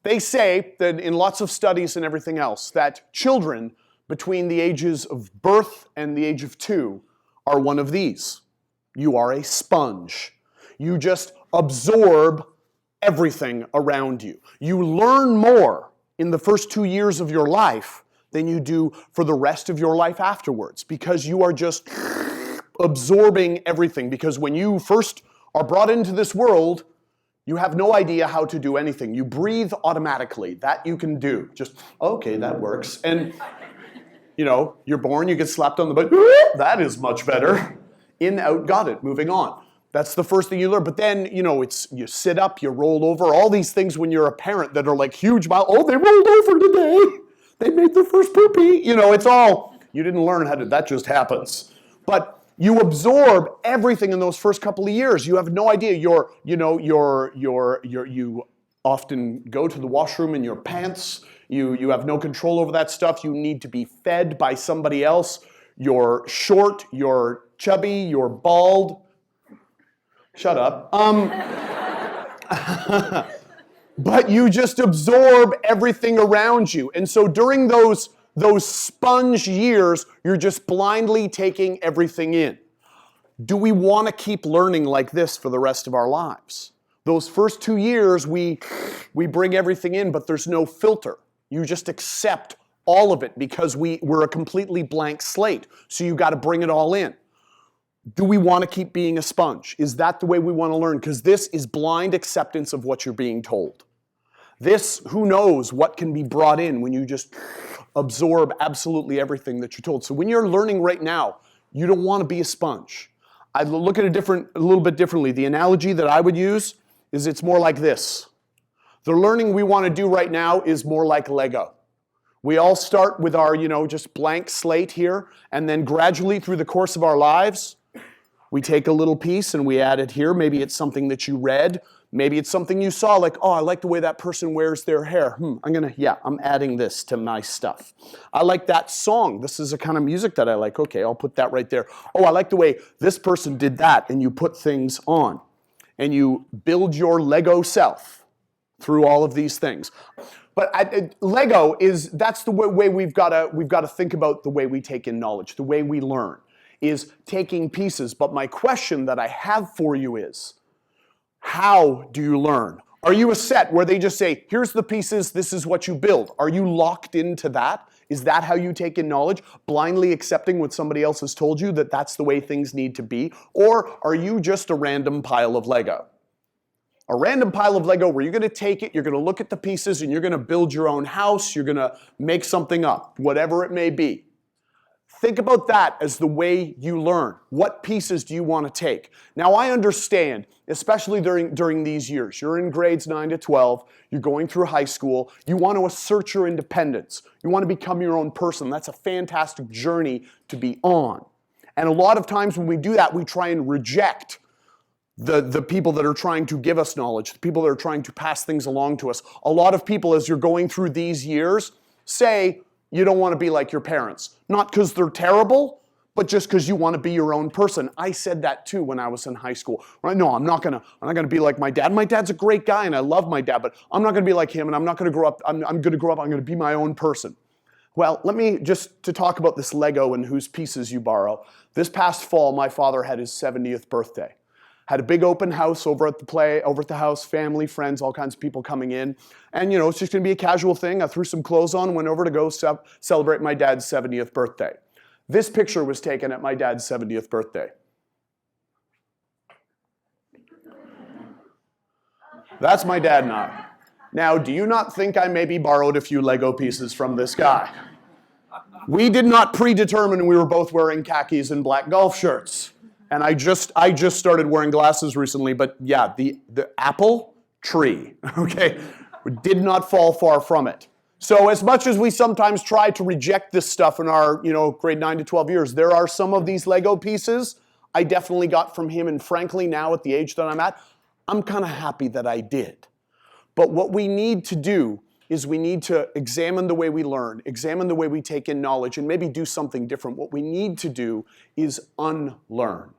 They say that in lots of studies and everything else, that children between the ages of birth and the age of 2 are one of these. You are a sponge. You just absorb everything around you. You learn more in the first 2 years of your life than you do for the rest of your life afterwards, because you are just absorbing everything. Because when you first are brought into this world, you have no idea how to do anything. You breathe automatically. That you can do. Just, okay, that works. And, you know, you're born, you get slapped on the butt. That is much better. In, out, got it, moving on. That's the first thing you learn. But then, you know, it's you sit up, you roll over, all these things when you're a parent that are like huge. Oh, they rolled over today. They made their first poopy. You know, it's all, you didn't learn how to, that just happens. But you absorb everything in those first couple of years. You have no idea. You often go to the washroom in your pants. You have no control over that stuff. You need to be fed by somebody else. You're short, you're chubby, you're bald. Shut up. But you just absorb everything around you. And so during those sponge years, you're just blindly taking everything in. Do we want to keep learning like this for the rest of our lives? Those first 2 years, we bring everything in, but there's no filter. You just accept all of it because we're a completely blank slate. So you got to bring it all in. Do we want to keep being a sponge? Is that the way we want to learn? Because this is blind acceptance of what you're being told. This, who knows what can be brought in when you just absorb absolutely everything that you're told. So when you're learning right now, you don't want to be a sponge. I look at it a little bit differently. The analogy that I would use is it's more like this. The learning we want to do right now is more like Lego. We all start with our, just blank slate here, and then gradually through the course of our lives, we take a little piece and we add it here. Maybe it's something that you read. Maybe it's something you saw, like, oh, I like the way that person wears their hair. I'm adding this to my stuff. I like that song. This is a kind of music that I like. Okay, I'll put that right there. Oh, I like the way this person did that, and you put things on. And you build your Lego self through all of these things. But Lego that's the way we've got to think about the way we take in knowledge, the way we learn, is taking pieces. But my question that I have for you is, how do you learn? Are you a set where they just say, here's the pieces, this is what you build? Are you locked into that? Is that how you take in knowledge? Blindly accepting what somebody else has told you, that that's the way things need to be? Or are you just a random pile of Lego? A random pile of Lego where you're going to take it, you're going to look at the pieces, and you're going to build your own house, you're going to make something up, whatever it may be. Think about that as the way you learn. What pieces do you want to take? Now, I understand, especially during these years, you're in grades 9 to 12, you're going through high school, you want to assert your independence, you want to become your own person. That's a fantastic journey to be on. And a lot of times when we do that, we try and reject the people that are trying to give us knowledge, the people that are trying to pass things along to us. A lot of people, as you're going through these years, say, you don't want to be like your parents. Not because they're terrible, but just because you want to be your own person. I said that too when I was in high school. No, I'm not gonna be like my dad. My dad's a great guy and I love my dad, but I'm not gonna be like him, and I'm not gonna grow up. I'm gonna be my own person. Well, let me just to talk about this Lego and whose pieces you borrow. This past fall, my father had his 70th birthday. Had a big open house over at the house, family, friends, all kinds of people coming in. And it's just gonna be a casual thing. I threw some clothes on, went over to go celebrate my dad's 70th birthday. This picture was taken at my dad's 70th birthday. That's my dad and I. Now, do you not think I maybe borrowed a few Lego pieces from this guy? We did not predetermine we were both wearing khakis and black golf shirts. And I just started wearing glasses recently, but yeah, the apple tree, okay, did not fall far from it. So as much as we sometimes try to reject this stuff in our, grade 9 to 12 years, there are some of these Lego pieces I definitely got from him, and frankly, now at the age that I'm at, I'm kind of happy that I did. But what we need to do is we need to examine the way we learn, examine the way we take in knowledge, and maybe do something different. What we need to do is unlearn.